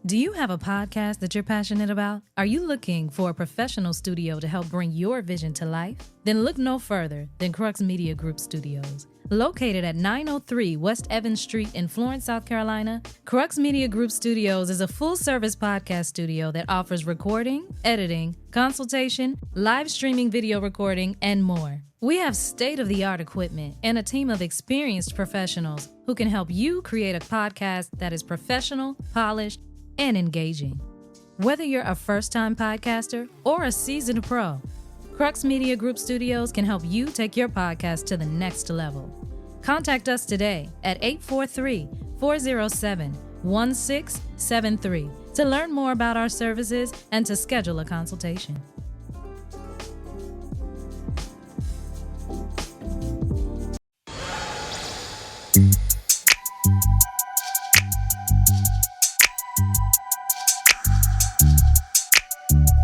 Do you have a podcast that you're passionate about? Are you looking for a professional studio to help bring your vision to life? Then look no further than CRUX Media Group Studios. Located at 903 West Evans Street in Florence, South Carolina, CRUX Media Group Studios is a full-service podcast studio that offers recording, editing, consultation, live streaming video recording, and more. We have state-of-the-art equipment and a team of experienced professionals who can help you create a podcast that is professional, polished, and engaging. Whether you're a first-time podcaster or a seasoned pro, CRUX Media Group Studios can help you take your podcast to the next level. Contact us today at 843-407-1673 to learn more about our services and to schedule a consultation.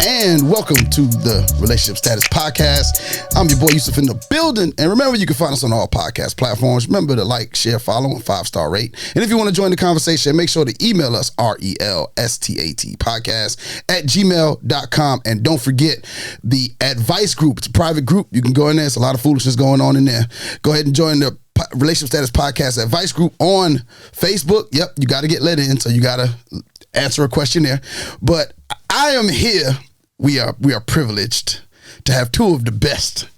And welcome to the Relationship Status Podcast. I'm your boy Yusuf in the building. And remember, you can find us on all podcast platforms. Remember to like, share, follow, and 5-star rate. And if you want to join the conversation, make sure to email us, RELSTAT podcast @gmail.com. And don't forget the advice group. It's a private group. You can go in there. There's a lot of foolishness going on in there. Go ahead and join the Relationship Status Podcast advice group on Facebook. Yep, you got to get let in, so you got to answer a question there. But I am here. We are privileged to have two of the best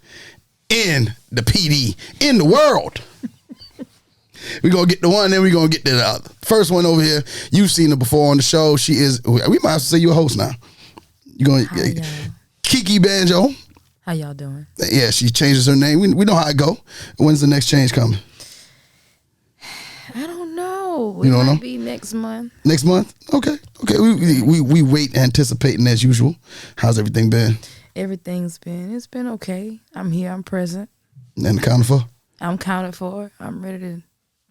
in the PD in the world. We're going to get the one, then we're going to get to the other. First one over here, you've seen her before on the show. She is, we might have to say you're a host now. You're going to, Kiki Banjo. How y'all doing? Yeah, she changes her name. We know how it go. When's the next change coming? I don't know. You don't know? Be next month. Next month? Okay. We wait, anticipating as usual. How's everything been? It's been okay. I'm here. I'm present. And accounted for? I'm counted for. I'm ready to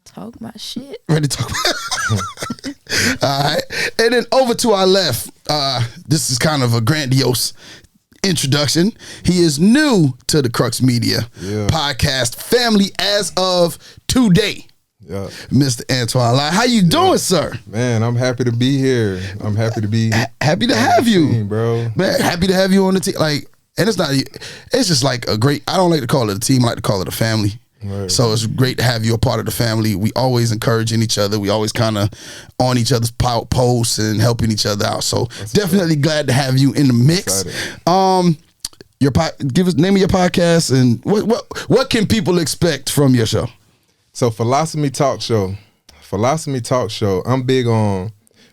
talk my shit. Ready to talk. All right. And then over to our left, this is kind of a grandiose introduction. He is new to the CRUX Media podcast family as of today. Yeah. Mr. Antoine Lai. How you doing, sir? Man, I'm happy to be here. I'm happy to be happy to have you, team, bro. Man, happy to have you on the team. Like, and it's just like a great, I don't like to call it a team, I like to call it a family. Right. So it's great to have you a part of the family. We always encouraging each other. We always kind of on each other's posts and helping each other out. So that's definitely glad to have you in the mix. Give us name of your podcast and what can people expect from your show? So Philosophy Talk Show,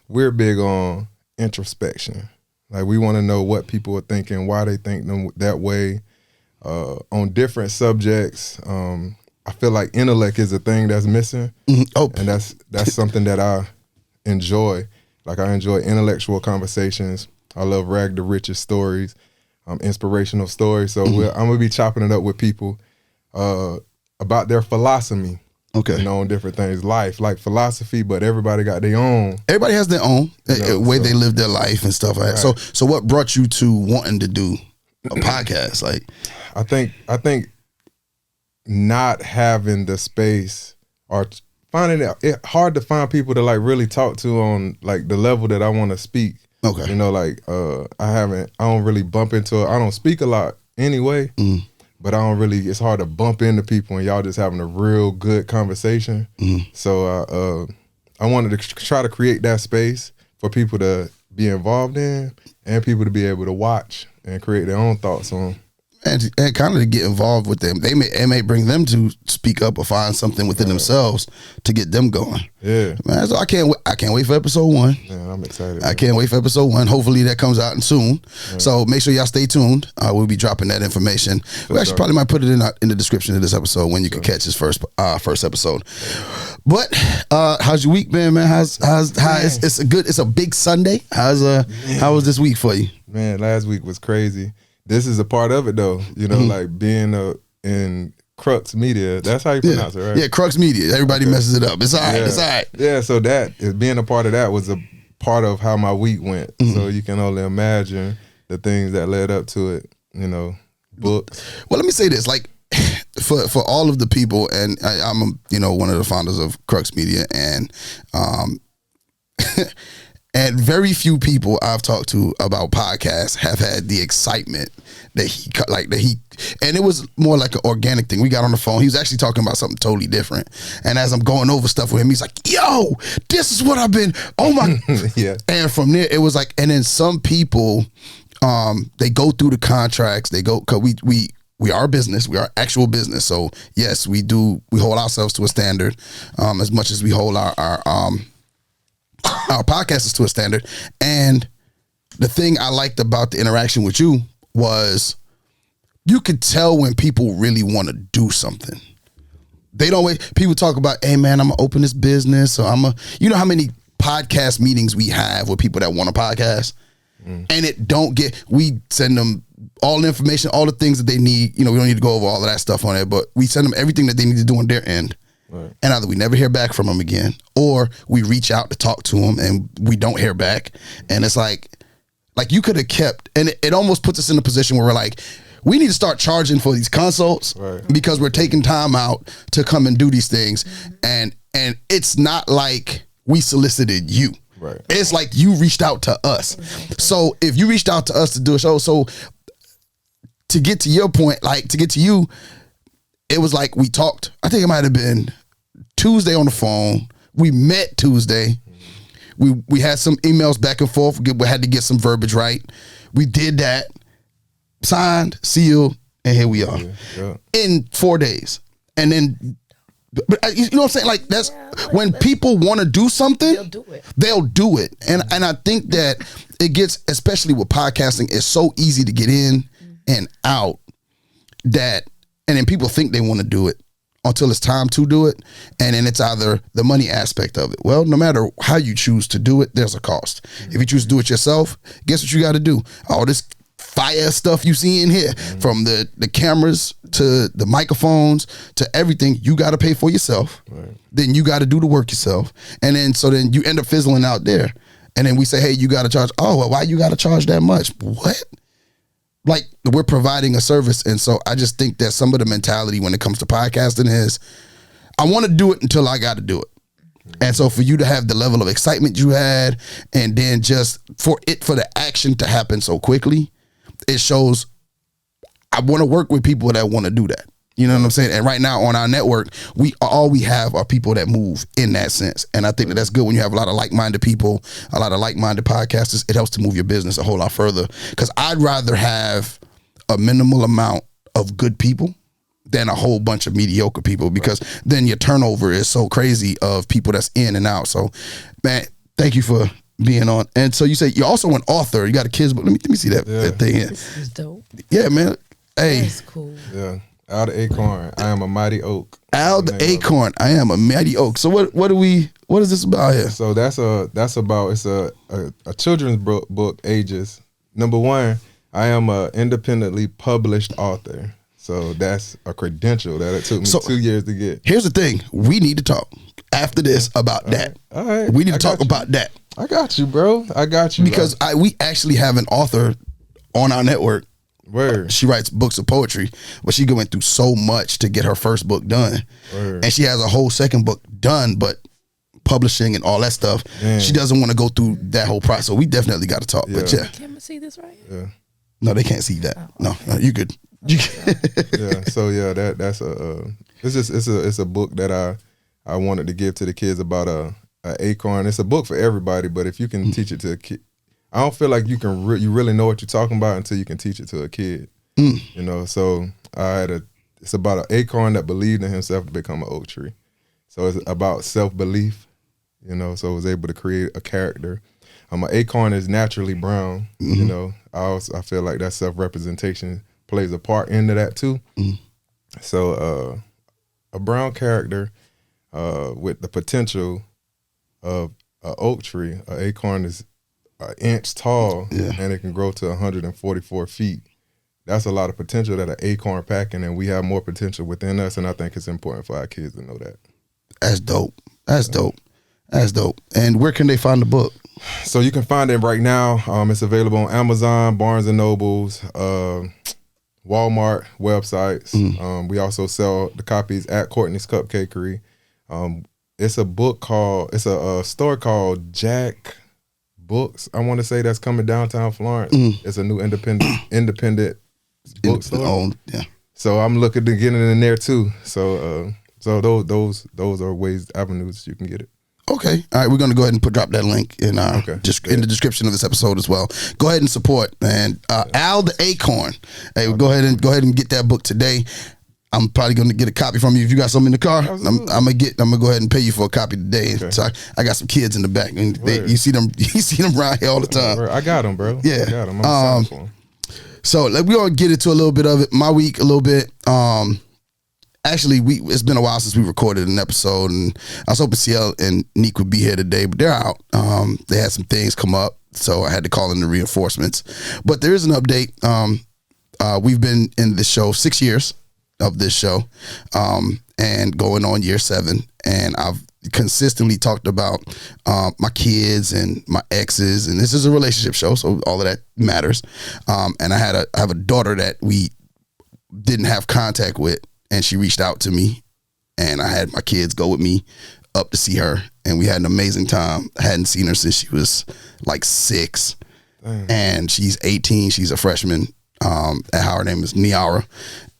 we're big on introspection. Like, we want to know what people are thinking, why they think them that way, on different subjects. I feel like intellect is a thing that's missing. And that's something that I enjoy. Like, I enjoy intellectual conversations. I love rag the riches stories, inspirational stories. So I'm going to be chopping it up with people about their philosophy. Okay. You know, on different things, life, like philosophy, but everybody got their own. Everybody has their own way they live their life and stuff like that. So what brought you to wanting to do a podcast? Like, I think not having the space or finding it hard to find people to like really talk to on like the level that I want to speak. Okay. You know, like I don't really bump into it. I don't speak a lot anyway. But it's hard to bump into people and y'all just having a real good conversation. So I wanted to try to create that space for people to be involved in and people to be able to watch and create their own thoughts on. And kind of to get involved with them. It may bring them to speak up or find something within themselves to get them going. Yeah. Man, so I can't wait for episode 1. Yeah, I'm excited. I can't wait for episode 1. Hopefully that comes out soon. Right. So make sure y'all stay tuned. We'll be dropping that information. We actually probably might put it in the description of this episode when you can catch his first episode. But how's your week been, man? It's a big Sunday. How was this week for you? Man, last week was crazy. This is a part of it though, you know, like being in CRUX Media. That's how you pronounce it, right? Yeah, CRUX Media. Everybody messes it up. It's all right. It's all right. Yeah, so being a part of that was a part of how my week went. So you can only imagine the things that led up to it, you know, books. Well, let me say this, like, for all of the people, and I'm one of the founders of CRUX Media, and And very few people I've talked to about podcasts have had the excitement that he, and it was more like an organic thing. We got on the phone. He was actually talking about something totally different. And as I'm going over stuff with him, he's like, yo, this is what I've been, oh my. Yeah. And from there, it was like, and then some people, they go through the contracts, cause we are a business. We are actual business. So yes, we hold ourselves to a standard, as much as we hold our podcasters to a standard. And the thing I liked about the interaction with you was you could tell when people really want to do something. They don't wait. People talk about, hey man, I'm gonna open this business, or you know how many podcast meetings we have with people that want a podcast, and we send them all the information, all the things that they need. You know, we don't need to go over all of that stuff on it, but we send them everything that they need to do on their end. Right. And either we never hear back from them again, or we reach out to talk to them and we don't hear back. And it's like you could have kept, and it almost puts us in a position where we're like, we need to start charging for these consults, right, because we're taking time out to come and do these things. And it's not like we solicited you. Right. It's like you reached out to us. So if you reached out to us to do a show, so to get to your point, like to get to you, it was like we talked, I think it might have been Tuesday on the phone. We met Tuesday. We had some emails back and forth. We had to get some verbiage right. We did that, signed, sealed, and here we are in 4 days. And then, but you know what I'm saying? Like that's when people want to do something, they'll do it. And I think that it gets, especially with podcasting, it's so easy to get in and out that, and then people think they want to do it until it's time to do it. And then it's either the money aspect of it. Well, no matter how you choose to do it, there's a cost. If you choose to do it yourself, guess what you got to do? All this fire stuff you see in here, from the cameras to the microphones to everything, you got to pay for yourself. Right. Then you got to do the work yourself. And then, so then you end up fizzling out there. And then we say, hey, you got to charge. Oh, well, why you got to charge that much? What? Like, we're providing a service. And so I just think that some of the mentality when it comes to podcasting is, I want to do it until I got to do it. And so for you to have the level of excitement you had, and then just for the action to happen so quickly, it shows I want to work with people that want to do that. You know what I'm saying? And right now on our network, all we have are people that move in that sense. And I think that that's good when you have a lot of like-minded people, a lot of like-minded podcasters. It helps to move your business a whole lot further. Because I'd rather have a minimal amount of good people than a whole bunch of mediocre people, because then your turnover is so crazy of people that's in and out. So, man, thank you for being on. And so you say you're also an author. You got a kid's book. Let me see that thing here. This is dope. Yeah, man. Hey. That's cool. Yeah. Out of Acorn, I am a mighty oak. Out the Acorn, I am a mighty oak. So what is this about here? So it's a children's book, ages. Number one, I am a independently published author. So that's a credential that it took me 2 years to get. Here's the thing. We need to talk after this about that. All right. We need to talk about that. I got you, bro. I got you. Because we actually have an author on our network. Word. She writes books of poetry, but she going through so much to get her first book done. Word. And she has a whole second book done, but publishing and all that stuff, she doesn't want to go through that whole process. So we definitely got to talk. Yeah. But yeah. Can I see this right here? Yeah. No, they can't see that. No, you good. Yeah. So yeah, that's it's a book that I wanted to give to the kids about a acorn. It's a book for everybody, but if you can teach it to a kid, I don't feel like you really know what you're talking about until you can teach it to a kid. You know, so it's about an acorn that believed in himself to become an oak tree. So it's about self-belief, you know, so I was able to create a character. An acorn is naturally brown, you know. I feel like that self-representation plays a part into that too. So a brown character with the potential of an oak tree. An acorn is an inch tall, and it can grow to 144 feet. That's a lot of potential that an acorn packing, and we have more potential within us, and I think it's important for our kids to know that. That's dope. That's dope. That's dope. And where can they find the book? So you can find it right now. It's available on Amazon, Barnes & Nobles, Walmart websites. We also sell the copies at Courtney's Cupcakery. It's a store called Jack Books. I want to say that's coming downtown Florence. It's a new independent bookstore. Yeah. So I'm looking to get it in there too. So those are avenues you can get it. Okay. All right. We're going to go ahead and drop that link in in the description of this episode as well. Go ahead and support, man. Al the Acorn. Hey, go ahead and get that book today. I'm probably going to get a copy from you if you got something in the car. I'm gonna go ahead and pay you for a copy today. Okay. So I got some kids in the back, and you see them around here all the time. I got them, bro. Yeah, I got them. I'm excited for them. So we're gonna get into a little bit of it. My week, a little bit. Actually, it's been a while since we recorded an episode, and I was hoping CL and Nique would be here today, but they're out. They had some things come up, so I had to call in the reinforcements. But there is an update. We've been in this show 6 years of this show, and going on year 7, and I've consistently talked about my kids and my exes, and this is a relationship show, so all of that matters. And I have a daughter that we didn't have contact with, and she reached out to me, and I had my kids go with me up to see her, and we had an amazing time. I hadn't seen her since she was like 6. Dang. And she's 18. She's a freshman at her name is Niara,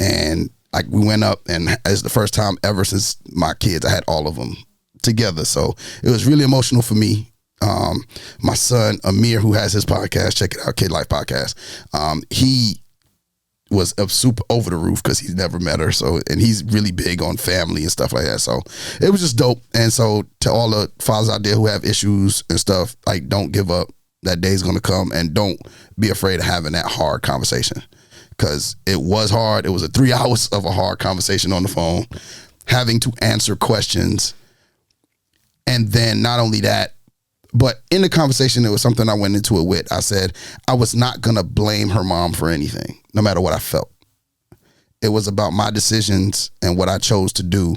and like we went up, and it's the first time ever since my kids I had all of them together. So it was really emotional for me. My son Amir, who has his podcast, check it out, Kid Life Podcast. He was super over the roof because he's never met her. So, and he's really big on family and stuff like that. So it was just dope. And so to all the fathers out there who have issues and stuff, like, don't give up. That day's going to come, and don't be afraid of having that hard conversation, because it was hard. It was 3 hours of a hard conversation on the phone, having to answer questions. And then not only that, but in the conversation, it was something I went into it with. I said I was not going to blame her mom for anything, no matter what I felt. It was about my decisions and what I chose to do.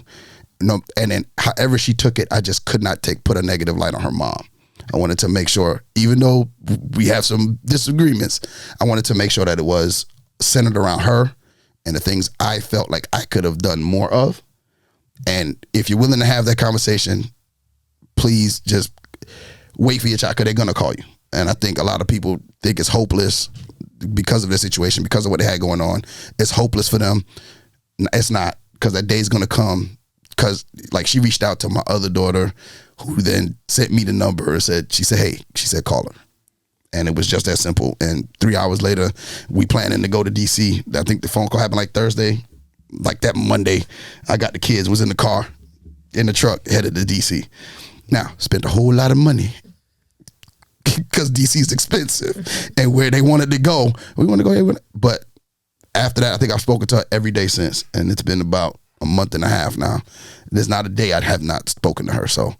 And then however she took it, I just could not put a negative light on her mom. I wanted to make sure, even though we have some disagreements, I wanted to make sure that it was centered around her and the things I felt like I could have done more of. And if you're willing to have that conversation, please just wait for your child, because they're going to call you. And I think a lot of people think it's hopeless because of the situation, because of what they had going on. It's hopeless for them. It's not, because that day's going to come. Because like she reached out to my other daughter, who then sent me the number and said, call her. And it was just that simple. And 3 hours later, we planning to go to DC. I think the phone call happened like Thursday. Like that Monday, I got the kids, was in the car, in the truck, headed to DC. Now, spent a whole lot of money, because DC is expensive, and where they wanted to go, we want to go here. But after that, I think I've spoken to her every day since, and it's been about a month and a half now. There's not a day I have not spoken to her. So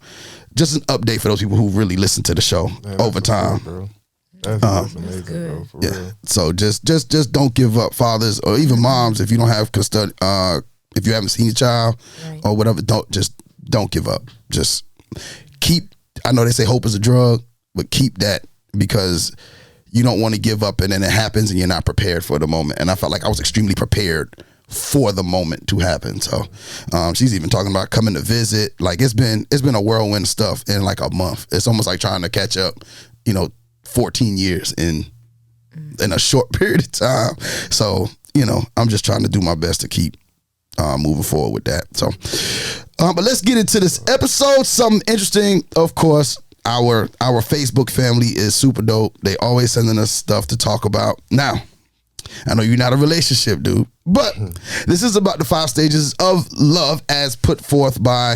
just an update for those people who really listen to the show over time. Bro. That's amazing, bro. For real. So just don't give up, fathers, or even moms, if you don't have custody, if you haven't seen your child or whatever, don't give up. Just keep, I know they say hope is a drug, but keep that, because you don't want to give up and then it happens and you're not prepared for the moment. And I felt like I was extremely prepared for the moment to happen. So she's even talking about coming to visit. Like it's been a whirlwind of stuff in like a month. It's almost like trying to catch up, 14 years in a short period of time. So, I'm just trying to do my best to keep moving forward with that. So, but let's get into this episode. Something interesting, of course. Our Facebook family is super dope. They always sending us stuff to talk about. Now, I know you're not a relationship dude, but this is about the 5 stages of love as put forth by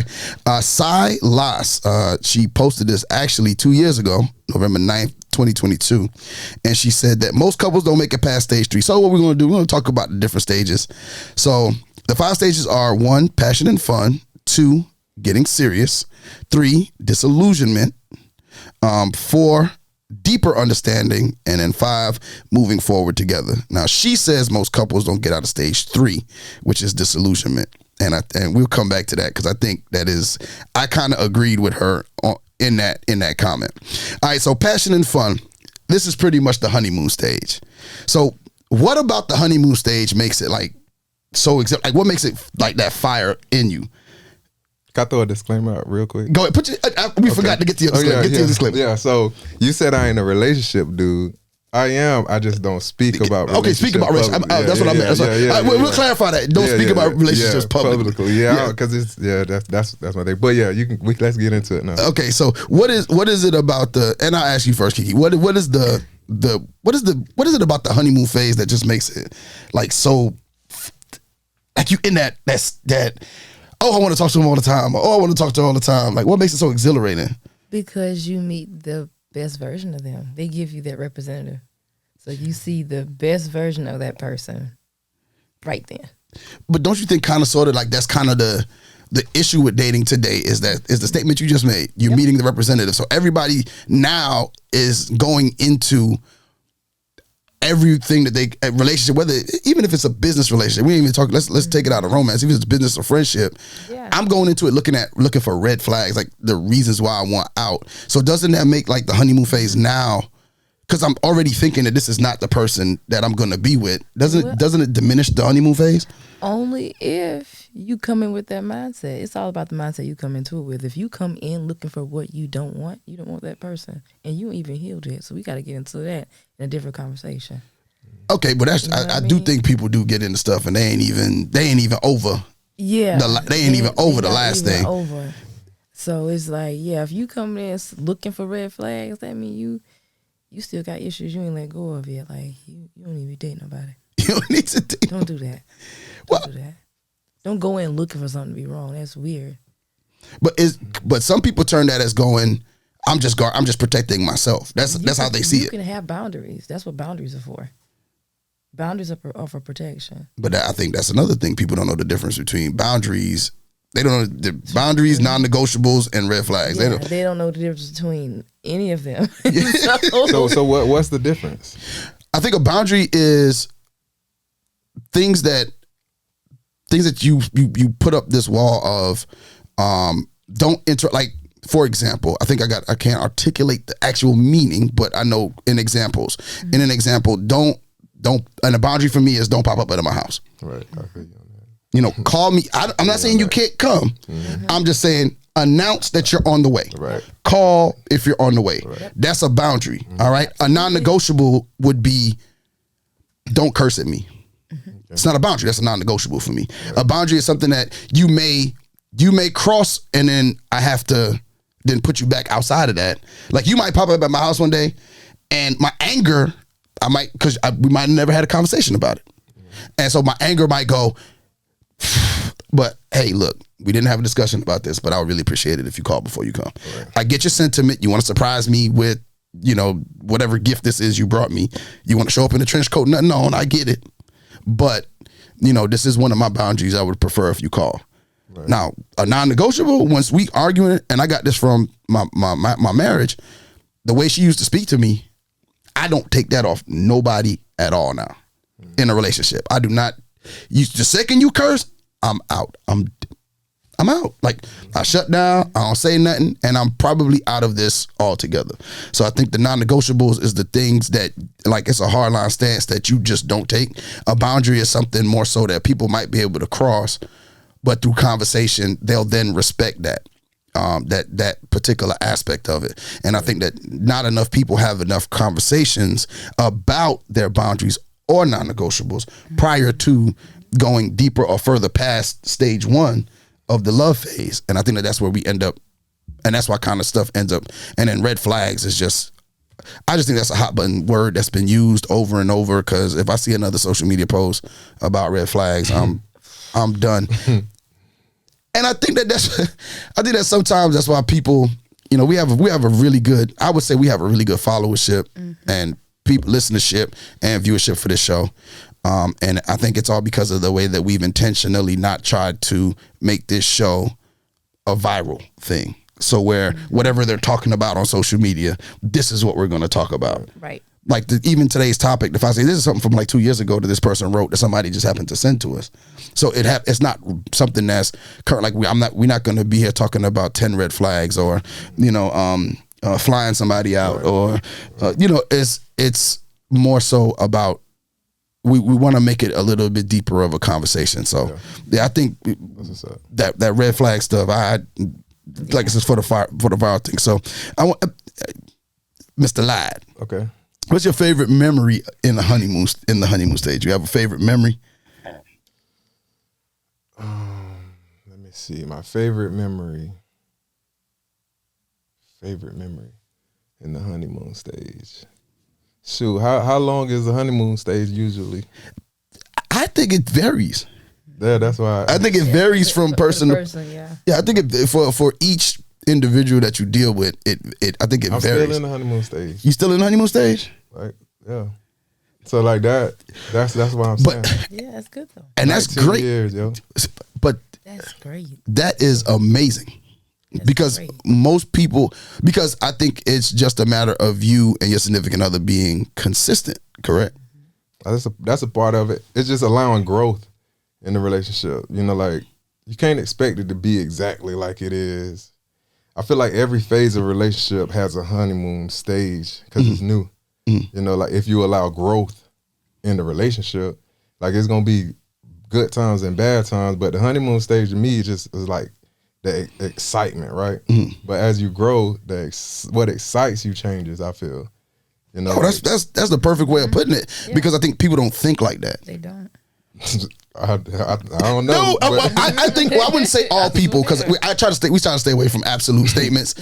Sai Las. She posted this actually 2 years ago, November 9th, 2022. And she said that most couples don't make it past stage 3. So what we're going to do, we're going to talk about the different stages. So the 5 stages are 1, passion and fun. 2, getting serious. 3, disillusionment. 4, deeper understanding. And then 5, moving forward together. Now, she says most couples don't get out of stage 3, which is disillusionment. And we'll come back to that, because I think that is, I kind of agreed with her in that comment. All right, so passion and fun. This is pretty much the honeymoon stage. So what about the honeymoon stage makes it like so, like what makes it like that fire in you? Can I throw a disclaimer out real quick? Go ahead. We forgot to get to your disclaimer. Get to your disclaimer. Yeah, so you said I ain't a relationship dude. I am. I just don't speak about relationships. Okay, speak about relationships. That's what I meant. We'll clarify that. Don't speak about relationships publicly. Yeah, because it's that's my thing. But yeah, let's get into it now. Okay, so what is it about the? And I'll ask you first, Kiki. What is it about the honeymoon phase that just makes it like so? Like you in that. Oh, I want to talk to him all the time. Oh, I want to talk to her all the time. Like, what makes it so exhilarating? Because you meet the best version of them. They give you that representative. So you see the best version of that person right then. But don't you think kind of sort of like that's kind of the issue with dating today is the statement you just made. You're meeting the representative. So everybody now is going into everything that a relationship, whether even if it's a business relationship, we ain't even talk. Let's take it out of romance. If it's business or friendship, I'm going into it looking for red flags, like the reasons why I want out. So doesn't that make like the honeymoon phase now? Because I'm already thinking that this is not the person that I'm going to be with. Doesn't it diminish the honeymoon phase? Only if you come in with that mindset. It's all about the mindset you come into it with. If you come in looking for what you don't want that person, and you ain't even healed yet. So we got to get into that in a different conversation. Okay, but that's I do think people do get into stuff, and they ain't even over. Yeah, they ain't even over the last thing. Over. So it's like, if you come in looking for red flags, that mean you still got issues you ain't let go of yet. Like you don't even date nobody. You don't need to date. Don't do that. Don't do that. Don't go in looking for something to be wrong. That's weird. But some people turn that as going, I'm just protecting myself. That's how they see it. You can have boundaries. That's what boundaries are for. Boundaries are for protection. But I think that's another thing. People don't know the difference between boundaries. They don't know the boundaries, non-negotiables, and red flags. Yeah, they don't know the difference between any of them. So what's the difference? I think a boundary is things that you put up this wall of don't enter. Like, for example, I think I can't articulate the actual meaning, but I know in examples. In an example, don't and a boundary for me is don't pop up at my house. Right. I feel you on that. Call me. I'm not saying you can't come. Mm-hmm. I'm just saying announce that you're on the way. Right. Call if you're on the way. Right. That's a boundary. Mm-hmm. All right. A non-negotiable would be don't curse at me. Mm-hmm. It's not a boundary. That's a non-negotiable for me. Right. A boundary is something that you may cross, and then I have to then put you back outside of that. Like you might pop up at my house one day, and my anger, we might have never had a conversation about it. Mm-hmm. And so my anger might go, but hey, look, we didn't have a discussion about this, but I would really appreciate it if you call before you come. Right. I get your sentiment. You want to surprise me with, whatever gift this is you brought me. You want to show up in a trench coat, nothing on, I get it. But, this is one of my boundaries I would prefer if you call. Right. Now, a non-negotiable, once we arguing, and I got this from my marriage, the way she used to speak to me, I don't take that off nobody at all now in a relationship. I do not. The second you curse, I'm out. I'm out. Like I shut down. I don't say nothing, and I'm probably out of this altogether. So I think the non-negotiables is the things that, like, it's a hardline stance that you just don't take. A boundary is something more so that people might be able to cross, but through conversation, they'll then respect that. That particular aspect of it. And I think that not enough people have enough conversations about their boundaries or non-negotiables prior to going deeper or further past stage one of the love phase. And I think that that's where we end up, and that's why kind of stuff ends up. And then red flags is just, I just think that's a hot button word that's been used over and over, because if I see another social media post about red flags, I'm done. And I think that sometimes that's why people, we have a really good, I would say we have a really good followership and people listenership and viewership for this show. And I think it's all because of the way that we've intentionally not tried to make this show a viral thing. So where whatever they're talking about on social media, this is what we're going to talk about. Right. Like even today's topic, if I say this is something from like 2 years ago that this person wrote that somebody just happened to send to us. So it's not something that's current. Like we're not going to be here talking about 10 red flags or, flying somebody out or, it's more so about we want to make it a little bit deeper of a conversation. So I think that red flag stuff, I like I said, for the viral thing. So I want Mr. Lad. Okay. What's your favorite memory in the honeymoon stage? You have a favorite memory? Let me see. My favorite memory in the honeymoon stage. Shoot, how long is the honeymoon stage usually? I think it varies. Yeah, that's why. I think it varies from person to person. Yeah, I think for each individual that you deal with, I think it varies. I'm still in the honeymoon stage. You still in the honeymoon stage? Like, yeah. So like that's what I'm saying. Yeah, that's good though. And like that's great. 2 years, yo. But that's great. That is amazing. That's because great. most people, because I think it's just a matter of you and your significant other being consistent, correct? That's a part of it. It's just allowing growth in the relationship. You know, like you can't expect it to be exactly like it is. I feel like every phase of a relationship has a honeymoon stage because it's new. You know, like if you allow growth in the relationship, like it's gonna be good times and bad times, but the honeymoon stage to me just is like the excitement, right? But as you grow, what excites you changes. I feel, you know. Oh, that's the perfect way of putting it because I think people don't think like that. They don't. I don't know. No, I think I wouldn't say all people because we try to stay away from absolute statements.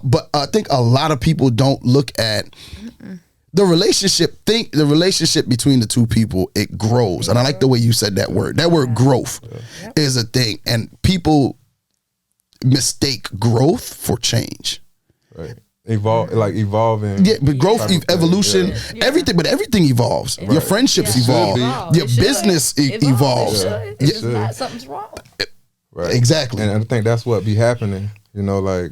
But I think a lot of people don't look at the relationship. Think the relationship between the two people, it grows, and I like the way you said that word. That word growth is a thing, and people mistake growth for change. Right. Evolving. Yeah, but growth, evolution, everything. But everything evolves. Right. Your friendships evolve. Your business evolves. It's not something's wrong. Right. Exactly. And I think that's what be happening. You know, like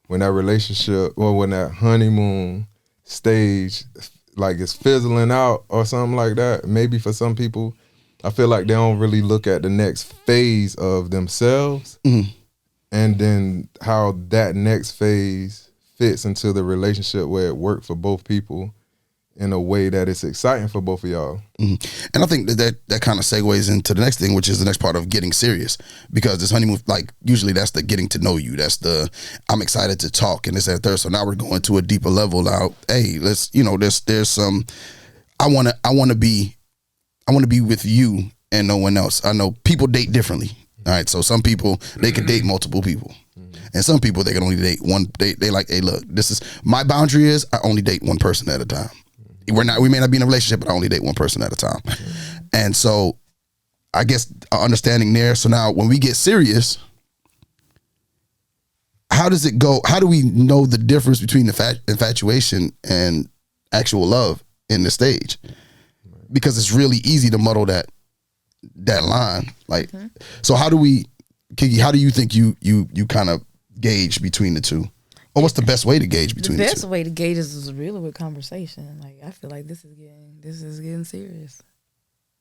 when that relationship or when that honeymoon stage, like it's fizzling out or something like that. Maybe for some people, I feel like they don't really look at the next phase of themselves, and then how that next phase fits into the relationship where it worked for both people in a way that it's exciting for both of y'all. And I think that kind of segues into the next thing, which is the next part of getting serious, because this honeymoon, like usually that's the getting to know you. That's the, I'm excited to talk and this and third. So now we're going to a deeper level now. Hey, let's, there's some, I want to be with you and no one else. I know people date differently. All right. So some people, they can date multiple people. And some people, they can only date one. They like, hey, look, this is my boundary is I only date one person at a time. We may not be in a relationship, but I only date one person at a time. And so I guess understanding there. So now when we get serious, how does it go? How do we know the difference between infatuation and actual love in this stage? Because it's really easy to muddle that line. Like, so how do we, Kiki, how do you think you kind of gauge between the two? Or what's the best way to gauge between the two? The best way to gauge is really with conversation. Like, I feel like this is getting serious.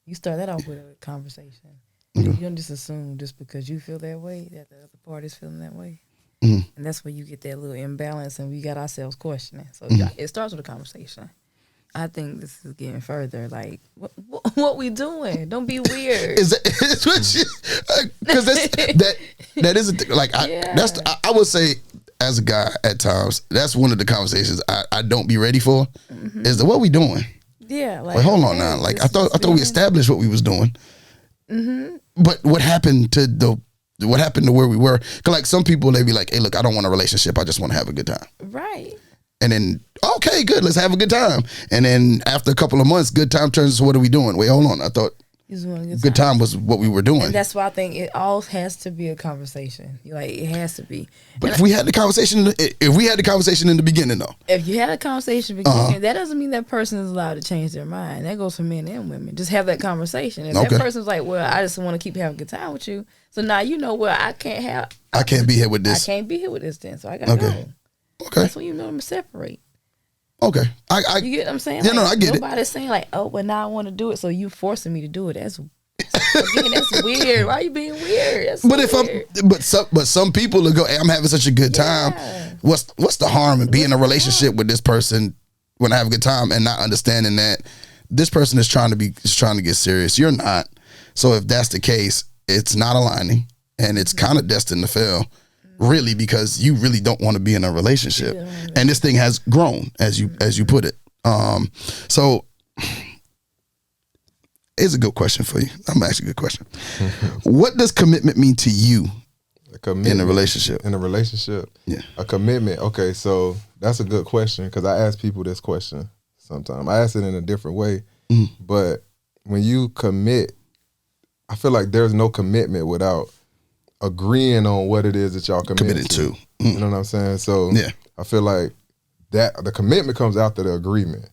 You start that off with a conversation. You don't just assume just because you feel that way that the other party's feeling that way. And that's where you get that little imbalance and we got ourselves questioning. So it starts with a conversation. I think this is getting further. Like, what we doing? Don't be weird. Because that is a thing. Like, I would say, as a guy, at times, that's one of the conversations I don't be ready for. Is the what we doing? Yeah, like hold on now. Like I thought we established what we was doing. But what happened to where we were? 'Cause like some people, they be like, hey, look, I don't want a relationship. I just want to have a good time. Right. And then, okay, good, let's have a good time. And then after a couple of months, good time turns to what are we doing? Wait, hold on. I thought good time was what we were doing. And that's why I think it all has to be a conversation. Like, it has to be. But if we had the conversation in the beginning, though. If you had a conversation in the beginning, that doesn't mean that person is allowed to change their mind. That goes for men and women. Just have that conversation. If that person's like, well, I just want to keep having a good time with you. So now you know, well, I can't be here with this. I can't be here with this then. So I got to go. Okay. That's when you know them to separate. Okay. You get what I'm saying? Yeah, like, no, I get nobody's saying like, oh, well, now I want to do it, so you forcing me to do it. That's weird. Why are you being weird? That's weird. But some people will go, hey, I'm having such a good time. What's the harm in being in a relationship with this person when I have a good time and not understanding that this person is trying to get serious. You're not. So if that's the case, it's not aligning, and it's kind of destined to fail, really, because you really don't want to be in a relationship. And this thing has grown, as you put it. So it's a good question for you. I'm gonna ask you a good question. What does commitment mean to you in a relationship? In a relationship, yeah, a commitment. Okay, so that's a good question, because I ask people this question sometimes. I ask it in a different way, but when you commit, I feel like there's no commitment without agreeing on what it is that y'all committed to. You know what I'm saying? So yeah, I feel like that the commitment comes after the agreement.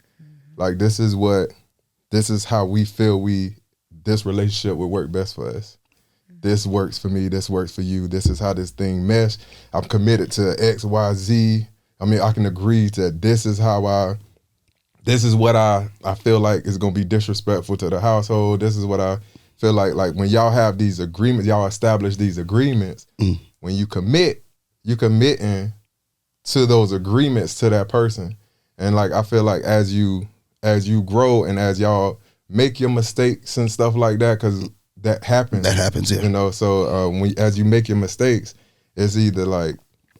Like, this is how we feel this relationship would work best for us. This works for me, this works for you. This is how this thing mesh. I'm committed to X, Y, Z. I mean, I can agree that this is what I feel like is gonna be disrespectful to the household. This is what I feel like when y'all have these agreements, y'all establish these agreements. When you commit, you committing to those agreements to that person. And like, I feel like as you grow and as y'all make your mistakes and stuff like that, because that happens. That happens, yeah. You know, so as you make your mistakes, it's either like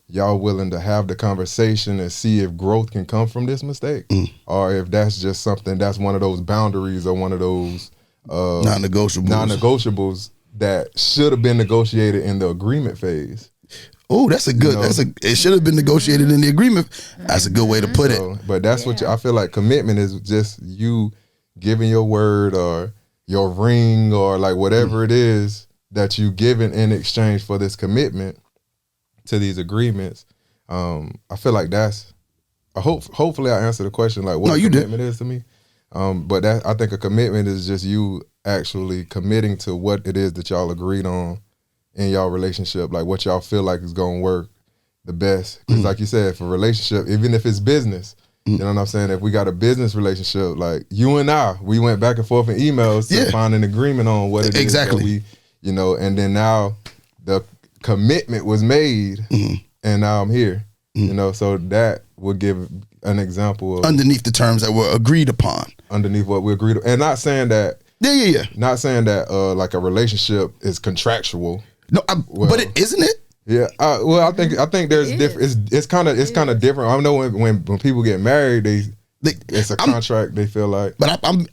y'all willing to have the conversation and see if growth can come from this mistake, or if that's just something that's one of those boundaries or one of those non-negotiables that should have been negotiated in the agreement phase. Oh, that's a good. It should have been negotiated in the agreement. That's a good way to put it. But that's what I feel like. Commitment is just you giving your word or your ring or like whatever it is that you giving in exchange for this commitment to these agreements. I feel like that's. Hopefully, I answered the question like what a commitment is to me. But I think a commitment is just you actually committing to what it is that y'all agreed on in y'all relationship, like what y'all feel like is gonna work the best. Because like you said, for a relationship, even if it's business, you know what I'm saying? If we got a business relationship, like you and we went back and forth in emails to find an agreement on what it is that we, and then now the commitment was made and now I'm here. So that would give an example of underneath the terms that were agreed upon. Underneath what we agreed on. And not saying that not saying that like a relationship is contractual. No, but isn't it? Yeah. Well, I think there's different. It's kind of different. I know when people get married, it's a contract. They feel like. But I'm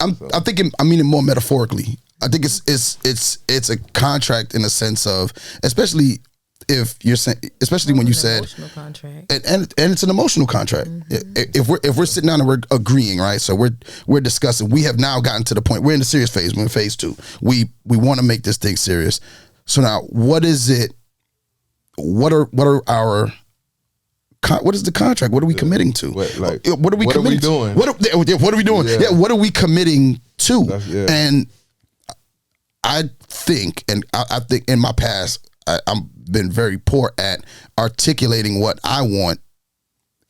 thinking. I mean it more metaphorically. I think it's a contract in the sense of, especially if you're saying, especially when you said emotional contract, and it's an emotional contract. If we're sitting down and we're agreeing, right? So we're discussing. We have now gotten to the point. We're in the serious phase. We're in phase 2. We want to make this thing serious. So now, what is it? What is the contract? What are we committing to? What are we committing doing? What are we doing? Yeah, what are we committing to? And I think in my past, I've been very poor at articulating what I want.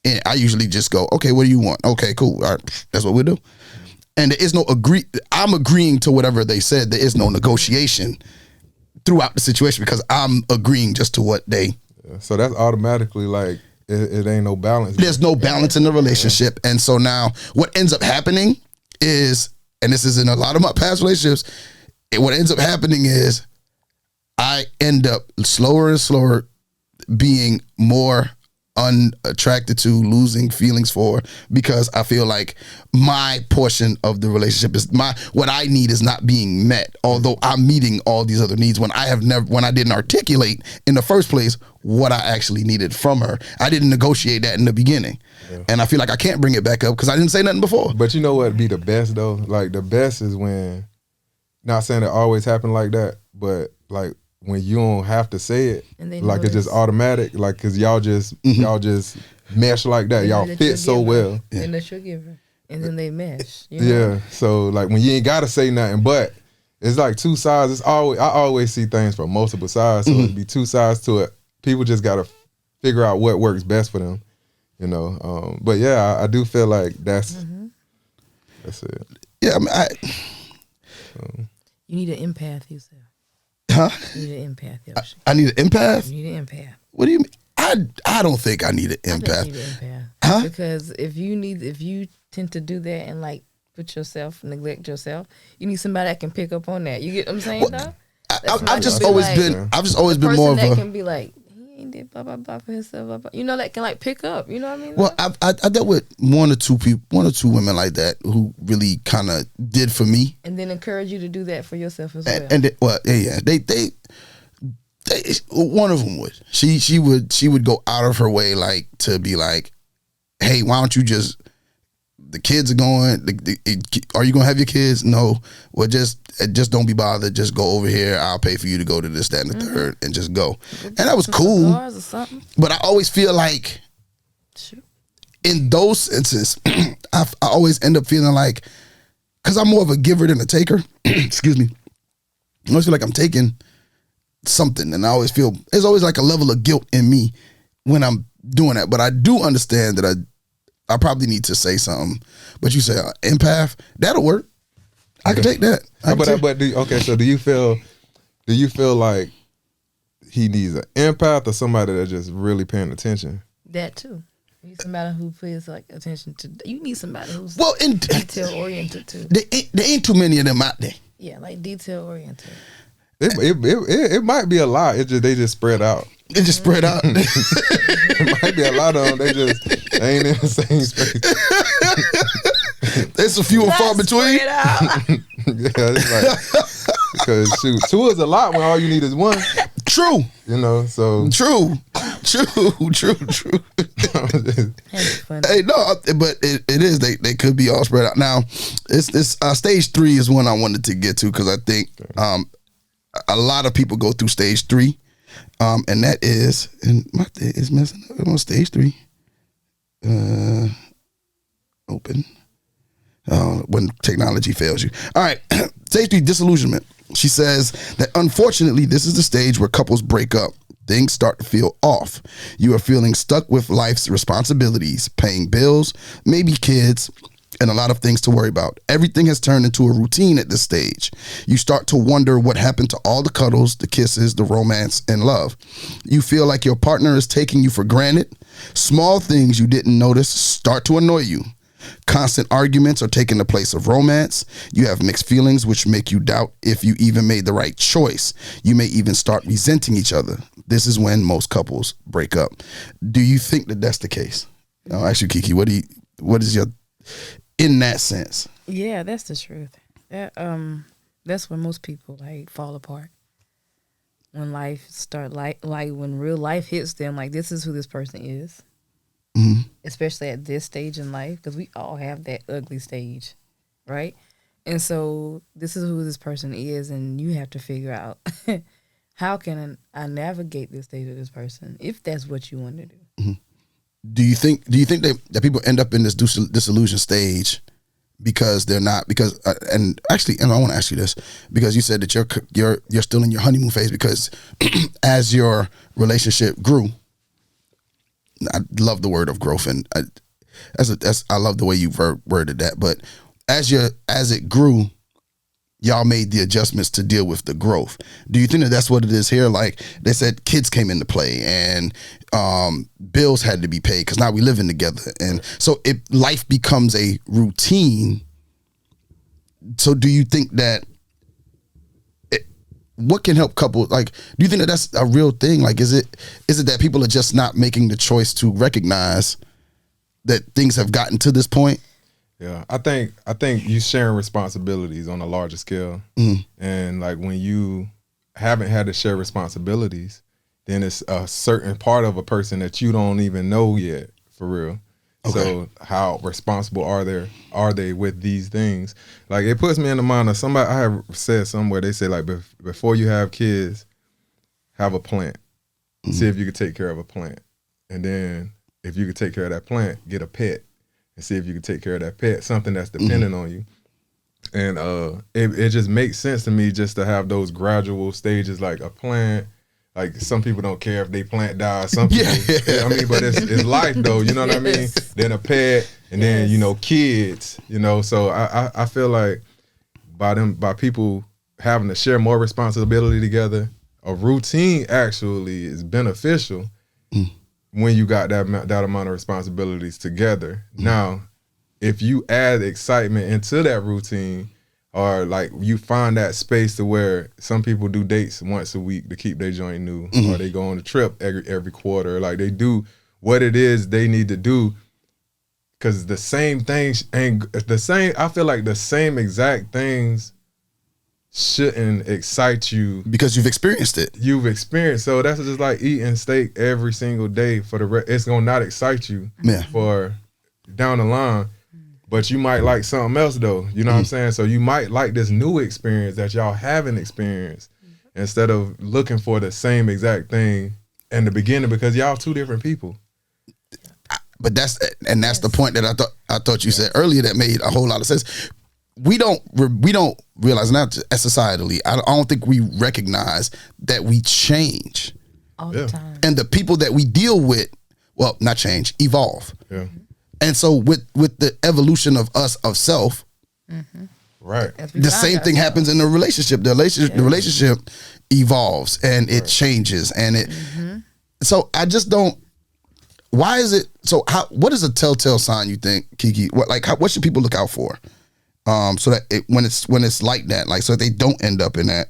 And I usually just go, okay, what do you want? Okay, cool. All right, that's what we'll do. And there is no I'm agreeing to whatever they said. There is no negotiation throughout the situation because I'm agreeing just to what they. So that's automatically like it ain't no balance. There's no balance in the relationship, and so now what ends up happening is, and this is in a lot of my past relationships, what ends up happening is I end up slower and slower being more unattracted to, losing feelings for, because I feel like my portion of the relationship is what I need is not being met, although I'm meeting all these other needs when I didn't articulate in the first place what I actually needed from her. I didn't negotiate that in the beginning. And I feel like I can't bring it back up because I didn't say nothing before. But you know what would be the best though? Like the best is when, not saying it always happen like that, but like when you don't have to say it, like it's just automatic, like because y'all just mesh like that. Y'all fit so well. And let you give her, and then they mesh. Yeah. So like when you ain't gotta say nothing, but it's like two sides. I always see things from multiple sides, so it'd be two sides to it. People just gotta figure out what works best for them, But yeah, I do feel like that's it. Yeah, I mean, you need an empath, Yusuf. Huh? You need an empath, Yoshi. I need an empath? You need an empath. What do you mean? I don't think I need an empath. I think you need an empath. Huh? Because if you tend to do that and like neglect yourself. You need somebody that can pick up on that. You get what I'm saying, though? I've just always been more of that a can be like, he ain't did blah blah blah for himself, blah, blah. You know, that can like pick up. You know what I mean? Well, I dealt with one or two women like that who really kind of did for me, and then encourage you to do that for yourself as well. They one of them would. She would go out of her way like to be like, hey, why don't you just, the kids are going, are you gonna have your kids? No. Well, just don't be bothered. Just go over here. I'll pay for you to go to this, that, and the third, and just go. And that was cool. But I always feel like in those instances, I always end up feeling like, because I'm more of a giver than a taker. Excuse me. I always feel like I'm taking something, and I always feel there's always like a level of guilt in me when I'm doing that. But I do understand that I probably need to say something. But you say empath, that'll work. I can take that. So do you feel like he needs an empath or somebody that's just really paying attention? That too. You need somebody who pays like attention to. You need somebody who's detail oriented too. There ain't too many of them out there. Yeah, like detail oriented. It might be a lot. They just spread out. It just spread out. It might be a lot of them. They ain't in the same space. There's a few and far between. Yeah, it's like, because shoot, two is a lot when all you need is one. True. You know, so true. Hey, no, but it is. They could be all spread out. Now, it's stage 3 is one I wanted to get to, because I think a lot of people go through stage 3, and that is, and my thing is messing up. I'm on stage 3. Open. When technology fails you. All right, stage 3, disillusionment. She says that unfortunately, this is the stage where couples break up. Things start to feel off. You are feeling stuck with life's responsibilities, paying bills, maybe kids, and a lot of things to worry about. Everything has turned into a routine at this stage. You start to wonder what happened to all the cuddles, the kisses, the romance, and love. You feel like your partner is taking you for granted. Small things you didn't notice start to annoy you. Constant arguments are taking the place of romance. You have mixed feelings, which make you doubt if you even made the right choice. You may even start resenting each other. This is when most couples break up. Do you think that that's the case? I'll ask you, Kiki. What is your, in that sense? Yeah, that's the truth. That's when most people like fall apart. When life start like when real life hits them, like this is who this person is. Mm-hmm. Especially at this stage in life, because we all have that ugly stage, right? And so this is who this person is, and you have to figure out how can I navigate this stage of this person if that's what you want to do. Mm-hmm. Do you think that people end up in this disillusion stage because they're not, because and I want to ask you this, because you said that you're still in your honeymoon phase, because as your relationship grew, I love the word of growth, and I love the way you worded that. But as it grew, y'all made the adjustments to deal with the growth. Do you think that that's what it is here? Like they said, kids came into play, and bills had to be paid because now we living together, and so life becomes a routine. So do you think that? What can help couples? Like, do you think that that's a real thing? Like, is it that people are just not making the choice to recognize that things have gotten to this point? Yeah, I think you sharing responsibilities on a larger scale, and like when you haven't had to share responsibilities, then it's a certain part of a person that you don't even know yet, for real. Okay. So how responsible are they with these things? Like it puts me in the mind of somebody I have said somewhere. They say like before you have kids, have a plant. See if you could take care of a plant, and then if you could take care of that plant, get a pet, and see if you could take care of that pet, something that's dependent on you. And it just makes sense to me just to have those gradual stages, like a plant. Like some people don't care if they plant die or something. Yeah. I mean, but it's life though, you know what I mean? Then a pet, and then, kids, so I feel like by people having to share more responsibility together, a routine actually is beneficial when you got that amount of responsibilities together. Now, if you add excitement into that routine, or like you find that space to where some people do dates once a week to keep their joint new, or they go on a trip every quarter, like they do what it is they need to do. Cause the same things ain't the same. I feel like the same exact things shouldn't excite you because you've experienced it. You've experienced. So that's just like eating steak every single day for it's gonna not excite you for down the line. But you might like something else though. You know what I'm saying? So you might like this new experience that y'all haven't experienced instead of looking for the same exact thing in the beginning, because y'all two different people. But that's the point that I thought you said earlier that made a whole lot of sense. We don't realize, not societally, I don't think we recognize that we change all the time, and the people that we deal with, well, not change, evolve. Yeah. And so with the evolution of us of self, right, the same thing happens in the relationship. The relationship evolves and it changes, and it. So I just don't. Why is it so? What is a telltale sign you think, Kiki? What should people look out for? So that when it's like that, like, so that they don't end up in that.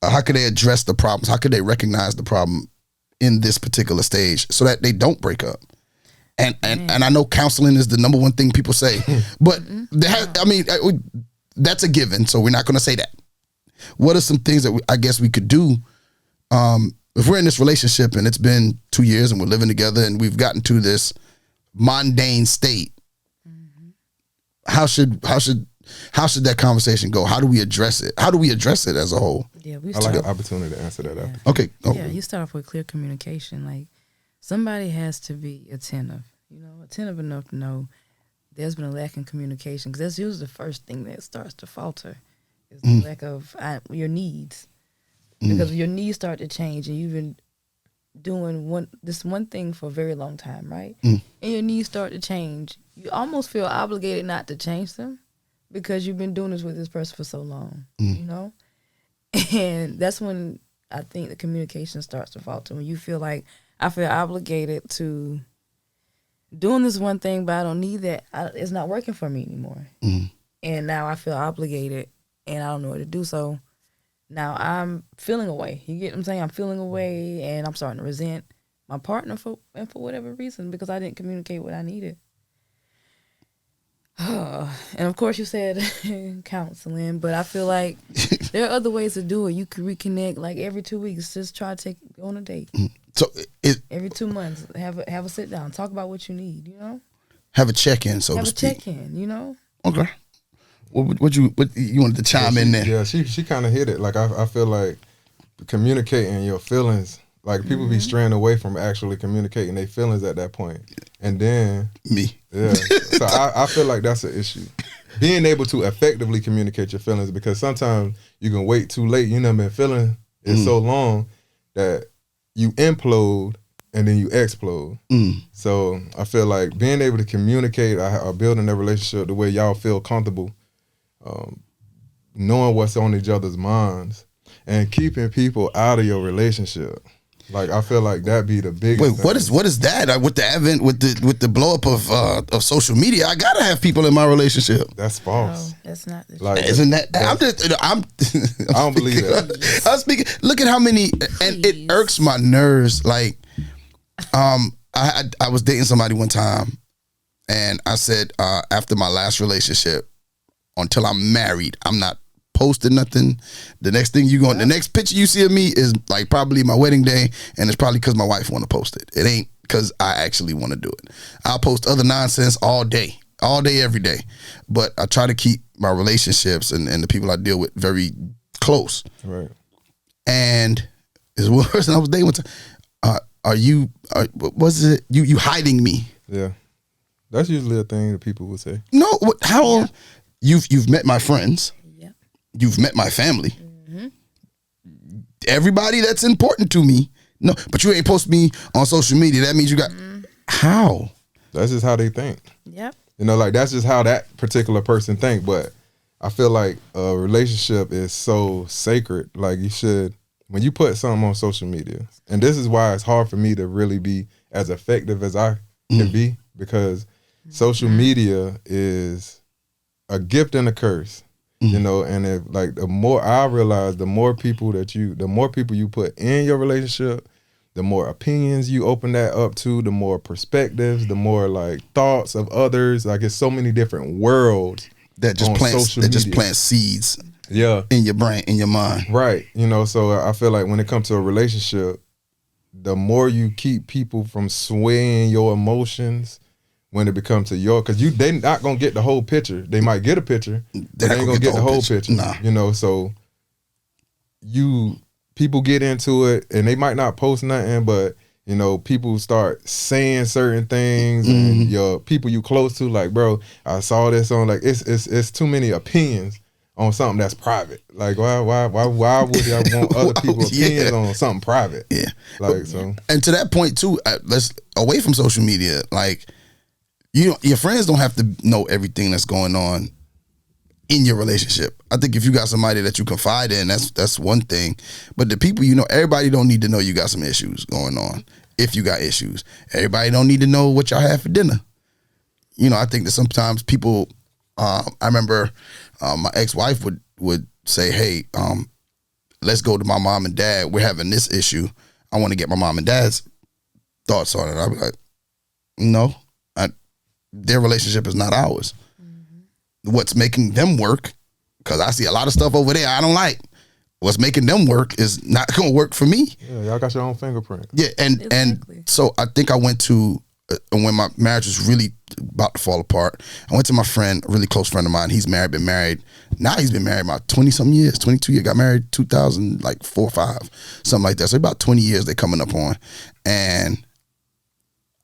How could they address the problems? How could they recognize the problem in this particular stage so that they don't break up? And I know counseling is the number one thing people say, but that's a given. So we're not going to say that. What are some things that I guess we could do? If we're in this relationship and it's been 2 years and we're living together and we've gotten to this mundane state, how should that conversation go? How do we address it? How do we address it as a whole? Yeah, I like an opportunity to answer that. Yeah. Okay. Oh. Yeah, you start off with clear communication. Like, somebody has to be attentive. Attentive enough to know there's been a lack in communication, because that's usually the first thing that starts to falter is the lack of your needs. Because your needs start to change, and you've been doing this one thing for a very long time, right? And your needs start to change. You almost feel obligated not to change them because you've been doing this with this person for so long, And that's when I think the communication starts to falter. When you feel like, I feel obligated to doing this one thing, but I don't need that. It's not working for me anymore. And now I feel obligated, and I don't know what to do. So now I'm feeling away. You get what I'm saying? I'm feeling away, and I'm starting to resent my partner for whatever reason, because I didn't communicate what I needed. And of course you said counseling, but I feel like there are other ways to do it. You can reconnect like every 2 weeks. Just try to go on a date. So every 2 months, have a sit down, talk about what you need. Have a check-in, so have to speak. Have a check-in. Okay. What you wanted to chime in there? Yeah, she kind of hit it. Like I feel like communicating your feelings. Like people be straying away from actually communicating their feelings at that point, and then me. Yeah, so I feel like that's an issue. Being able to effectively communicate your feelings, because sometimes you can wait too late. Been feeling it so long that you implode and then you explode. So I feel like being able to communicate or building a relationship the way y'all feel comfortable, knowing what's on each other's minds, and keeping people out of your relationship. Like, I feel like that'd be the biggest Wait, thing. what is that? With the advent, with the blow up of social media, I gotta have people in my relationship. That's false. No, that's not the Like, Isn't that? I don't believe that. I'm speaking. Look at how many, and it irks my nerves. Like, I was dating somebody one time, and I said after my last relationship, until I'm married, I'm not posting nothing. The next thing the next picture you see of me is like probably my wedding day, and it's probably because my wife want to post it. It ain't because I actually want to do it. I'll post other nonsense all day, every day, but I try to keep my relationships and the people I deal with very close. Right. And it's worse than I was dating one time. Was it you hiding me? Yeah, that's usually a thing that people would say. No, how you've met my friends. You've met my family. Everybody that's important to me. No, but you ain't post me on social media. That means you got how? That's just how they think. Yep. Like that's just how that particular person think. But I feel like a relationship is so sacred. Like you should, when you put something on social media, and this is why it's hard for me to really be as effective as I can be, because social media is a gift and a curse. You know, and if like the more I realize, the more people you put in your relationship, the more opinions you open that up to, the more perspectives, the more like thoughts of others. Like it's so many different worlds that just plant seeds. Yeah, in your brain, in your mind. Right. You know, so I feel like when it comes to a relationship, the more you keep people from swaying your emotions when it becomes to your, because they not gonna get the whole picture. They might get a picture, but they ain't gonna get the whole picture. Nah. You know, so people get into it and they might not post nothing, but you know, people start saying certain things, and your people you close to, like, bro, I saw this on, like, it's too many opinions on something that's private. Like, why would I want other people's opinions on something private? Yeah, like, so. And to that point too, let's away from social media, like. Your friends don't have to know everything that's going on in your relationship. I think if you got somebody that you confide in, that's one thing. But the people everybody don't need to know you got some issues going on. If you got issues, everybody don't need to know what y'all had for dinner. I think that sometimes people. I remember my ex-wife would say, "Hey, let's go to my mom and dad. We're having this issue. I want to get my mom and dad's thoughts on it." I'd be like, "No." Their relationship is not ours. What's making them work, because I see a lot of stuff over there I don't like. What's making them work is not going to work for me. Yeah, y'all got your own fingerprint. Yeah, and so I think I went to, when my marriage was really about to fall apart, I went to my friend, a really close friend of mine. He's married, been married. Now he's been married about 20-something years, 22 years. Got married 2004 or 5, something like that. So about 20 years they coming up on. And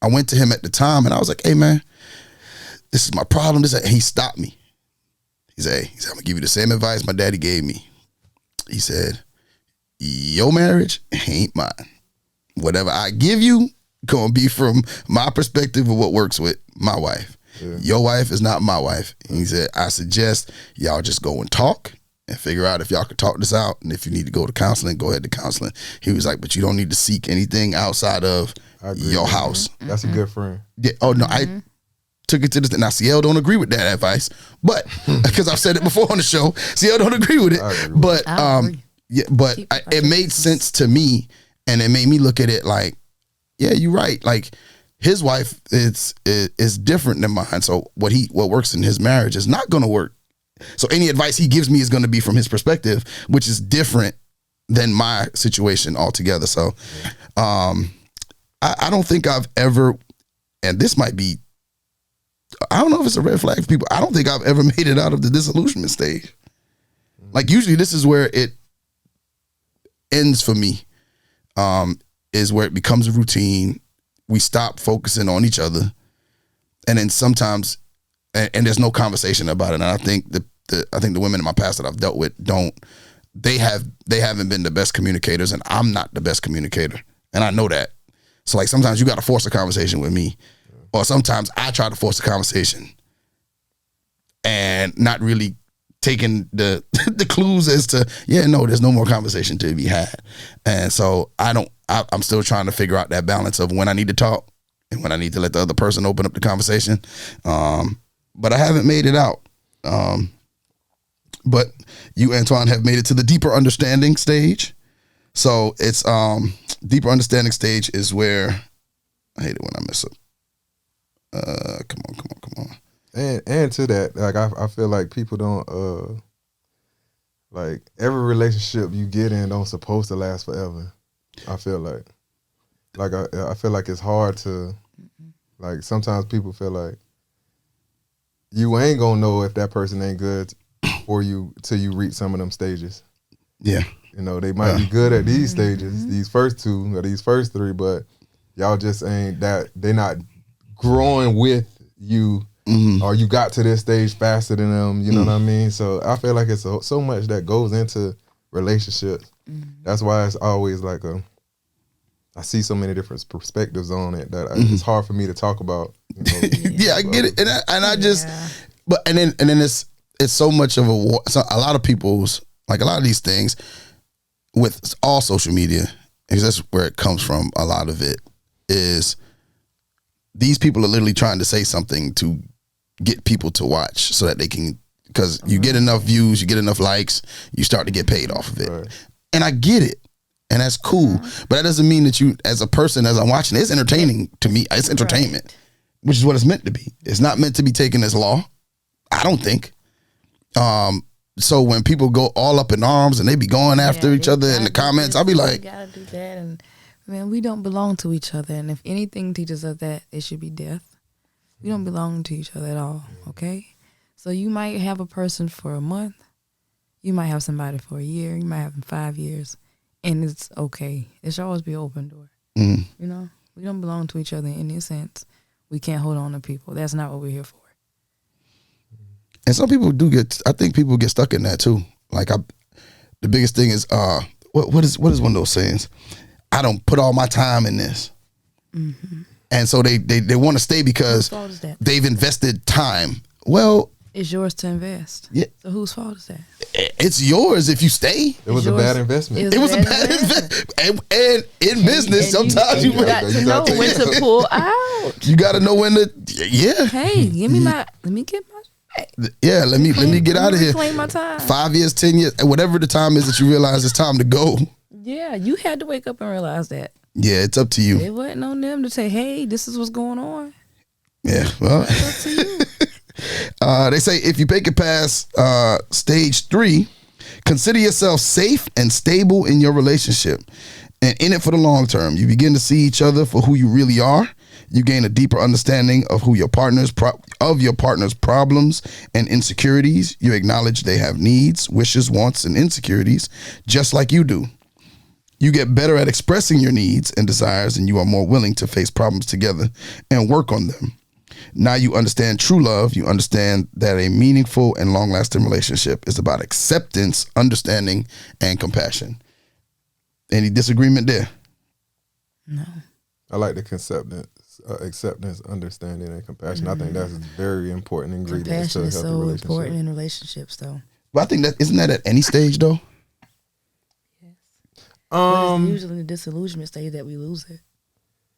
I went to him at the time and I was like, "Hey, man, this is my problem." And he stopped me. He said, "I'm going to give you the same advice my daddy gave me." He said, "Your marriage ain't mine. Whatever I give you, going to be from my perspective of what works with my wife. Yeah. Your wife is not my wife." And he said, "I suggest y'all just go and talk and figure out if y'all can talk this out. And if you need to go to counseling, go ahead to counseling." He was like, "But you don't need to seek anything outside of your house." That's a good friend. Yeah. Oh, no, I took it to this. Now, CL don't agree with that advice, but because I've said it before on the show, CL don't agree with it. But it made sense to me, and it made me look at it like, yeah, you're right. Like his wife is different than mine. So what works in his marriage is not going to work. So any advice he gives me is going to be from his perspective, which is different than my situation altogether. So I don't think I've ever, and this might be, I don't know if it's a red flag for people. I don't think I've ever made it out of the disillusionment stage. Like usually this is where it ends for me, is where it becomes a routine. We stop focusing on each other. And then sometimes, and there's no conversation about it. And I think the women in my past that I've dealt with they haven't been the best communicators, and I'm not the best communicator. And I know that. So like sometimes you got to force a conversation with me. Or sometimes I try to force a conversation and not really taking the clues as to, there's no more conversation to be had. And so I'm still trying to figure out that balance of when I need to talk and when I need to let the other person open up the conversation. But I haven't made it out. But you, Antoine, have made it to the deeper understanding stage. So it's deeper understanding stage is where, I hate it when I mess up. Come on. And to that, like I feel like people don't like every relationship you get in don't supposed to last forever. I feel like I feel like it's hard to, like sometimes people feel like you ain't gonna know if that person ain't good for you till you reach some of them stages. Yeah. They might be good at these stages, these first 2 or these first 3, but y'all just ain't that, they not growing with you, or you got to this stage faster than them, you know what I mean? So I feel like it's so much that goes into relationships. That's why it's always like I see so many different perspectives on it that it's hard for me to talk about. Yeah, I get it, and I just, but and then it's so much of a lot of people's, like a lot of these things with all social media, because that's where it comes from. A lot of it is these people are literally trying to say something to get people to watch so that they can, because you get enough views, you get enough likes, you start to get paid off of it. Right. And I get it. And that's cool. But that doesn't mean that you, as a person, as I'm watching, it's entertaining to me. It's entertainment, which is what it's meant to be. It's not meant to be taken as law, I don't think. So when people go all up in arms and they be going after each other in the comments, I'll be like, you gotta do that. And man, we don't belong to each other. And if anything teaches us that, it should be death. We don't belong to each other at all, okay? So you might have a person for a month. You might have somebody for a year. You might have them 5 years. And it's okay. It should always be an open door. You know? We don't belong to each other in any sense. We can't hold on to people. That's not what we're here for. And some people do get, I think people get stuck in that too. Like the biggest thing is, what is one of those sayings? I don't put all my time in this. And so they want to stay because they've invested time. Well, it's yours to invest. Yeah. So whose fault is that? It's yours if you stay. It was a bad investment. It was a bad investment. And in business, sometimes you got to know when to pull out. You got to know when to, Hey, let me get my. Yeah, let me get out of here. Claim my time. 5 years, 10 years, whatever the time is that you realize it's time to go. Yeah, you had to wake up and realize that. Yeah, it's up to you. It wasn't on them to say, "Hey, this is what's going on." Yeah, well, it's up to you. They say if you make it past stage 3, consider yourself safe and stable in your relationship, and in it for the long term. You begin to see each other for who you really are. You gain a deeper understanding of who your partner's problems and insecurities. You acknowledge they have needs, wishes, wants, and insecurities, just like you do. You get better at expressing your needs and desires, and you are more willing to face problems together and work on them. Now you understand true love. You understand that a meaningful and long-lasting relationship is about acceptance, understanding, and compassion. Any disagreement there? No. I like the concept. Acceptance, understanding, and compassion. I think that's very important ingredients to a healthy relationship. Compassion is so important in relationships, though. But I think that isn't that at any stage, though. Yes. But it's usually the disillusionment stage that we lose it.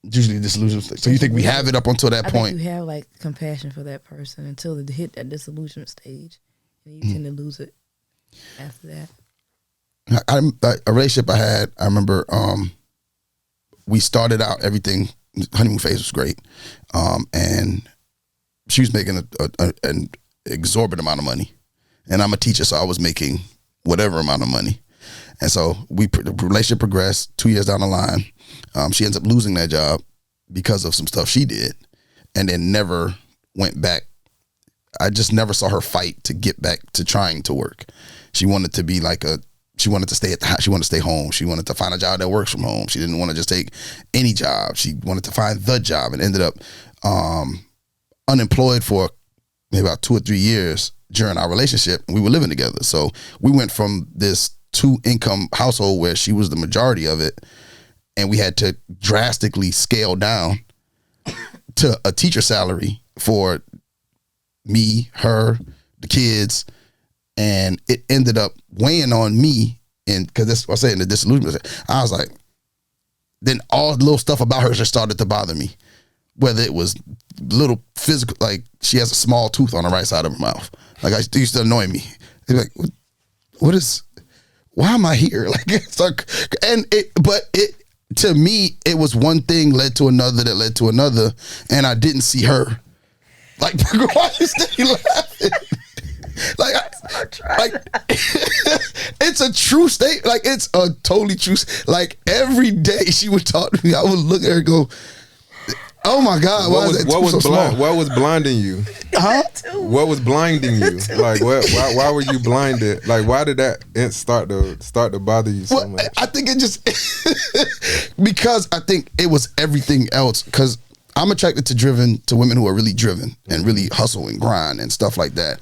Usually the disillusionment stage. So you think we have it up until that point? Think you have like compassion for that person until it hit that disillusionment stage, and you tend to lose it after that. A relationship I had, I remember we started out everything. Honeymoon phase was great, and she was making an exorbitant amount of money, and I'm a teacher, so I was making whatever amount of money, and so the relationship progressed. 2 years down the line, she ends up losing that job because of some stuff she did, and then never went back. I just never saw her fight to get back to trying to work. She wanted to be like she wanted to stay at the house. She wanted to stay home. She wanted to find a job that works from home. She didn't want to just take any job. She wanted to find the job, and ended up unemployed for maybe about 2 or 3 years during our relationship. We were living together. So we went from this 2-income household where she was the majority of it, and we had to drastically scale down to a teacher salary for me, her, the kids. And it ended up weighing on me, and because that's what I say in the disillusionment. I was like, then all the little stuff about her just started to bother me. Whether it was little physical, like she has a small tooth on the right side of her mouth. Like it used to annoy me. It's like, why am I here? Like it's like, to me, it was one thing led to another that led to another, and I didn't see her. Like, why you stay laughing? It's a true state. Like it's a totally true. Like every day she would talk to me, I would look at her and go, "Oh my God, what was blinding you? Huh? What was blinding you? Like why were you blinded? Like why did that start to bother you so much? I think it just because I think it was everything else. Because I'm attracted to women who are really driven and really hustle and grind and stuff like that.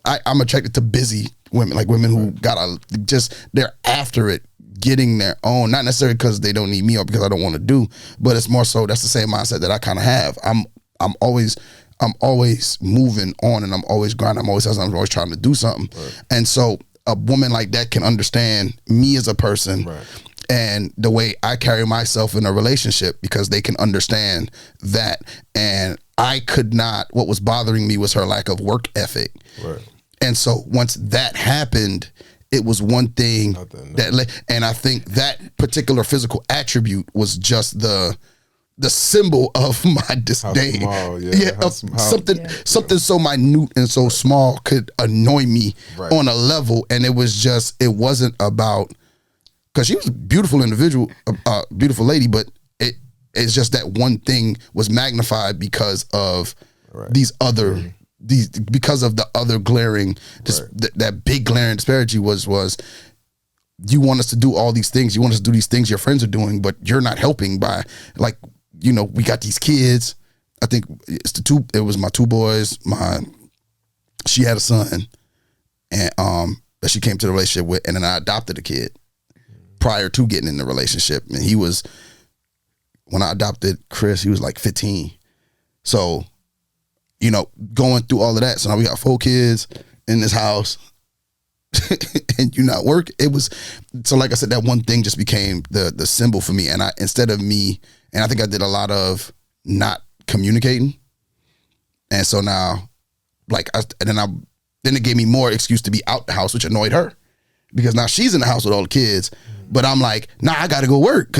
I'm attracted to busy women, like women who they're after it, getting their own, not necessarily because they don't need me or because I don't want to do, but it's more so that's the same mindset that I kind of have. I'm always moving on, and I'm always grinding. I'm always trying to do something. Right. And so a woman like that can understand me as a person. Right. and the way I carry myself in a relationship, because they can understand that. And I could not, what was bothering me was her lack of work ethic. Right. And so once that happened, it was one thing and I think that particular physical attribute was just the symbol of my disdain. Something so minute and so small could annoy me on a level. And it wasn't about, because she was a beautiful individual, beautiful lady, but it's just that one thing was magnified because of because of the other glaring, that big glaring disparity was you want us to do all these things. You want us to do these things your friends are doing, but you're not helping by, like, we got these kids. I think it was my two boys. She had a son, and that she came to the relationship with, and then I adopted a kid prior to getting in the relationship. And when I adopted Chris, he was like 15. So, going through all of that. So now we got 4 kids in this house and you not work. So like I said, that one thing just became the symbol for me. And instead of me, and I think I did a lot of not communicating. And so now, then it gave me more excuse to be out the house, which annoyed her, because now she's in the house with all the kids, but I'm like, nah, I got to go work.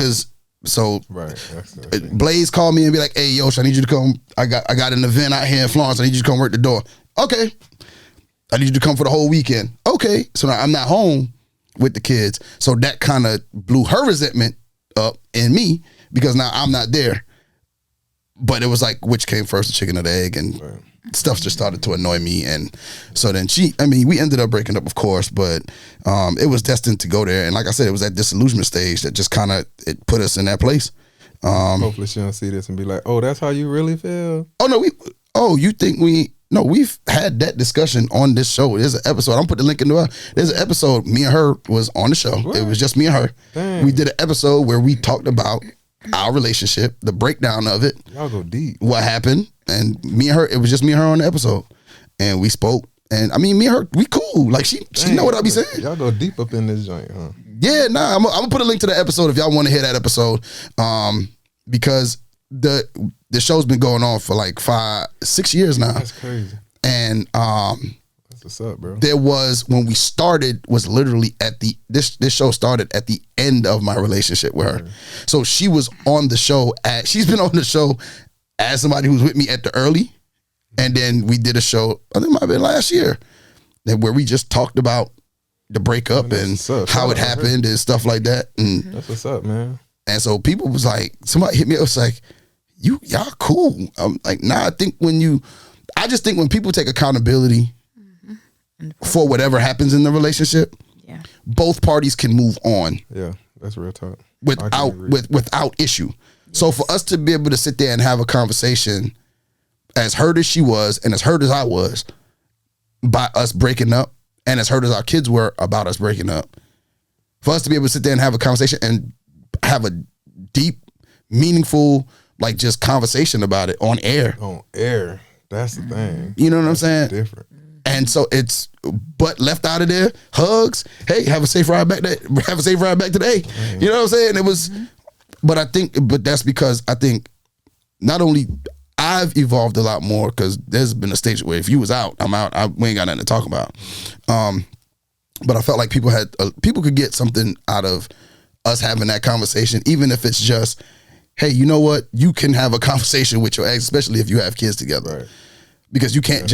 Blaze called me and be like, hey, Yosh, I need you to come. I got an event out here in Florence. I need you to come work the door. Okay. I need you to come for the whole weekend. Okay. So now I'm not home with the kids. So that kind of blew her resentment up in me, because now I'm not there. But it was like, which came first, the chicken or the egg? And stuff just started to annoy me. And so then we ended up breaking up, of course, but it was destined to go there. And like I said, it was that disillusionment stage that just kind of, it put us in that place. Hopefully she don't see this and be like, oh, that's how you really feel. Oh, no, you think we've had that discussion on this show. There's an episode, I'm put the link in there's an episode, me and her was on the show. What? It was just me and her. Dang. We did an episode where we talked about our relationship, the breakdown of it. Y'all go deep. What happened, and me and her, it was just me and her on the episode. And we spoke, and me and her, we cool. Like she know what I be saying. Y'all go deep up in this joint, huh? Yeah, I'm gonna put a link to the episode if y'all want to hear that episode. Because the show's been going on for like 5-6 years now. That's crazy. And that's what's up, bro. There was, when we started, was literally this show started at the end of my relationship with her. So she was on the show she's been on the show as somebody who's with me at the early, and then we did a show, I think it might have been last year, where we just talked about the breakup and how it happened and stuff like that. And that's what's up, man. And so people was like, somebody hit me up, was like, y'all cool. I'm like, nah, I just think when people take accountability for whatever happens in the relationship, both parties can move on. Yeah, that's real talk. Without issue. Yes. So for us to be able to sit there and have a conversation, as hurt as she was and as hurt as I was by us breaking up, and as hurt as our kids were about us breaking up, for us to be able to sit there and have a conversation and have a deep, meaningful, like, just conversation about it on air. On air. That's the thing. You know what I'm saying? Different. And so but left out of there, hugs. Hey, have a safe ride back today. You know what I'm saying? It was, but that's because I think not only I've evolved a lot more, because there's been a stage where if you was out, I'm out. We ain't got nothing to talk about. But I felt like people could get something out of us having that conversation, even if it's just, hey, you know what? You can have a conversation with your ex, especially if you have kids together. Right. Because you can't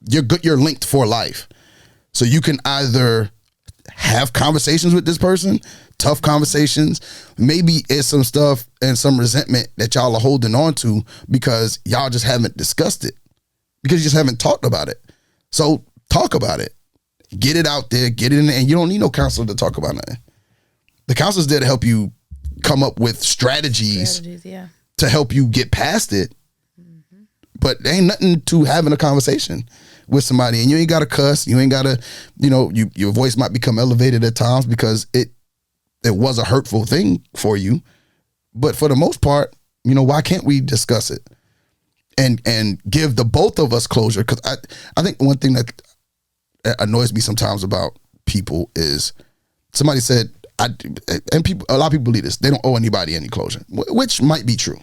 you're linked for life. So you can either have conversations with this person, tough conversations. Maybe it's some stuff and some resentment that y'all are holding on to because y'all just haven't discussed it, because you just haven't talked about it. So talk about it. Get it out there, get it in there, and you don't need no counselor to talk about nothing. The counselor's there to help you come up with strategies to help you get past it. Mm-hmm. But there ain't nothing to having a conversation with somebody, and you ain't got to cuss. You ain't got to, your voice might become elevated at times because it was a hurtful thing for you. But for the most part, why can't we discuss it and give the both of us closure? Because I think one thing that annoys me sometimes about people is somebody said, and people, a lot of people believe this. They don't owe anybody any closure, which might be true,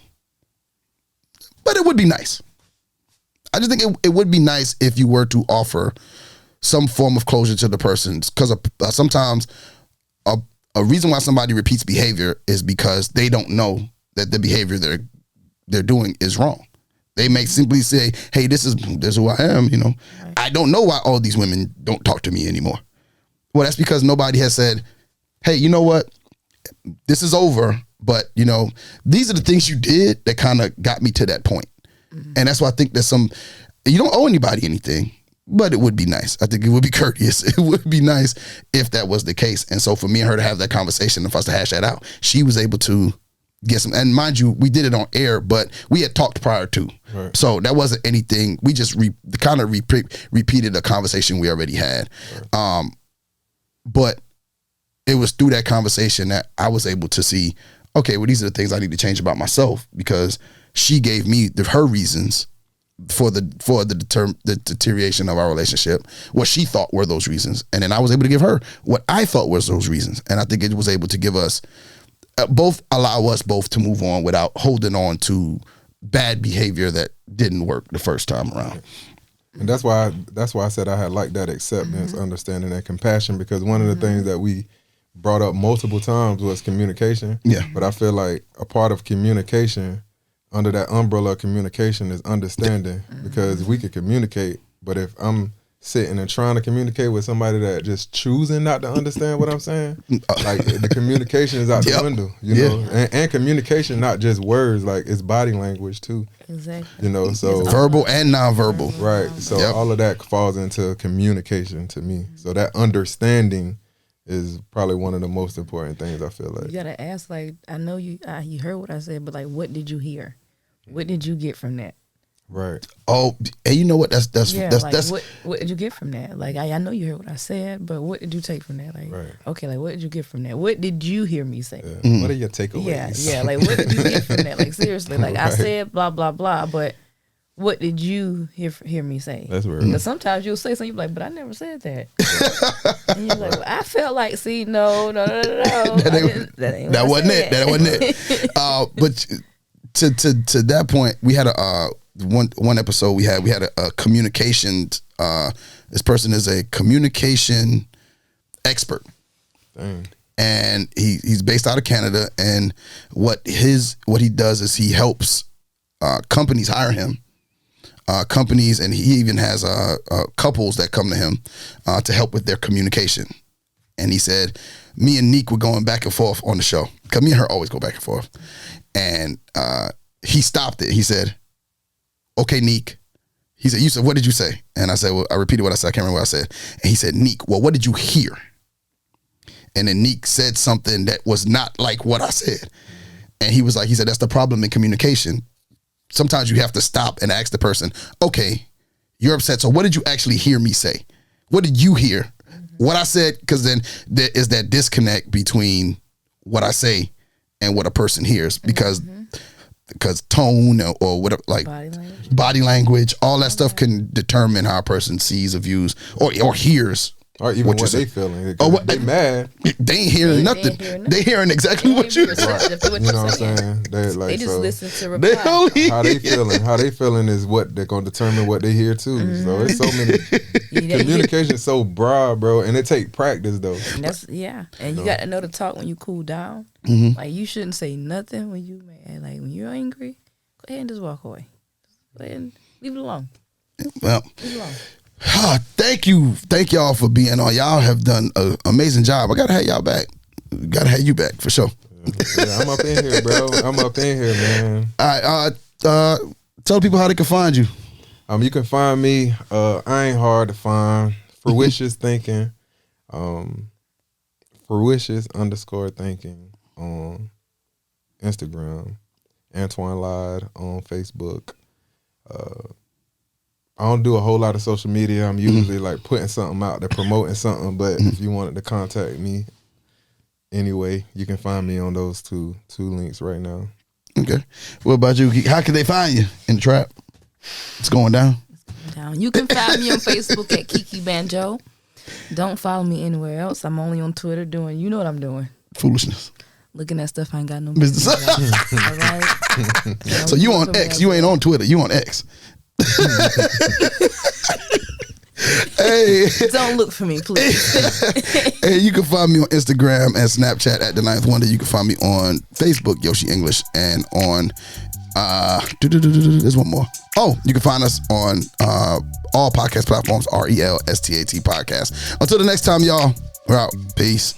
but it would be nice. I just think it would be nice if you were to offer some form of closure to the person, because sometimes a reason why somebody repeats behavior is because they don't know that the behavior they're doing is wrong. They may simply say, "Hey, this is who I am." Right. I don't know why all these women don't talk to me anymore. Well, that's because nobody has said, "Hey, you know what? This is over." But these are the things you did that kind of got me to that point. Mm-hmm. And that's why I think there's you don't owe anybody anything, but it would be nice. I think it would be courteous. It would be nice if that was the case. And so for me and her to have that conversation and for us to hash that out, she was able to get some, and mind you, we did it on air, but we had talked prior to. Right. So that wasn't anything. We just repeated a conversation we already had. Right. But it was through that conversation that I was able to see, okay, well, these are the things I need to change about myself, because she gave me her reasons for the deterioration of our relationship, what she thought were those reasons. And then I was able to give her what I thought was those reasons. And I think it was able to give us allow us both to move on without holding on to bad behavior that didn't work the first time around. And that's why I said I had like that acceptance, understanding, and compassion, because one of the things that we brought up multiple times was communication. Yeah. But I feel like a part of communication, under that umbrella of communication, is understanding, because we could communicate, but if I'm sitting and trying to communicate with somebody that just choosing not to understand what I'm saying, like the communication is out the window, and communication, not just words, like it's body language too. Exactly. So verbal and nonverbal. Right. So all of that falls into communication to me. So that understanding is probably one of the most important things, I feel like. You gotta ask, like, I know you heard what I said, but like, what did you hear? What did you get from that? Right. Oh, and you know what? That's what did you get from that? Like, I know you heard what I said, but what did you take from that? Like, okay, like, what did you get from that? What did you hear me say? Yeah. What are your takeaways? Yeah, like, what did you get from that? Like, seriously, like, I said blah blah blah, but what did you hear me say? That's weird. Because sometimes you'll say something, you're like, but I never said that. And you're like, well, I felt like, see, no. That wasn't it. But to that point, we had one episode we had a communication. This person is a communication expert. Dang. And he's based out of Canada, and what he does is he helps companies hire him. Companies, and he even has couples that come to him to help with their communication. And he said, me and Nique were going back and forth on the show, because me and her always go back and forth. And he stopped it. He said, okay, Nique. He said, Yusuf, what did you say? And I said, well, I repeated what I said. I can't remember what I said. And he said, Nique, well, what did you hear? And then Nique said something that was not like what I said. And he said, that's the problem in communication. Sometimes you have to stop and ask the person, okay, you're upset. So what did you actually hear me say? What did you hear? What I said, because then there is that disconnect between what I say and what a person hears, because tone or whatever, like body language, all that stuff can determine how a person sees or views or hears. Or even what they feeling. They mad. They ain't hearing nothing. They hearing exactly what you're saying. You know what I'm saying? They just listen to reply. How they feeling. How they feeling is what they're going to determine what they hear too. Mm-hmm. So it's so many. Communication is so broad, bro. And it take practice though. And you got to know to talk when you cool down. Mm-hmm. Like, you shouldn't say nothing when you mad. Like, when you're angry, go ahead and just walk away. Go ahead and leave it alone. Well. Leave it alone. Thank y'all for being on. Y'all have done an amazing job. I gotta have y'all back. Gotta have you back for sure. Yeah, I'm up in here, bro. I'm up in here, man. All right, tell people how they can find you. You can find me. I ain't hard to find. Fruitious Thinking, Fruitious_thinking on Instagram. Antoine Lied on Facebook. I don't do a whole lot of social media. I'm usually like putting something out there, promoting something. But if you wanted to contact me anyway, you can find me on those two links right now. Okay. What about you? How can they find you in the trap? It's going down. You can find me on Facebook at Kiki Banjo. Don't follow me anywhere else. I'm only on Twitter doing, you know what I'm doing. Foolishness. Looking at stuff I ain't got no Business. business. All right. So you on X? You ain't on Twitter. You on X? Hey, Don't look for me, please. hey, you can find me on Instagram and Snapchat at The Ninth Wonder. You can find me on Facebook, Yoshi English, and on there's one more. Oh, you can find us on all podcast platforms, RELSTAT podcast. Until the next time, y'all, we're out. Peace.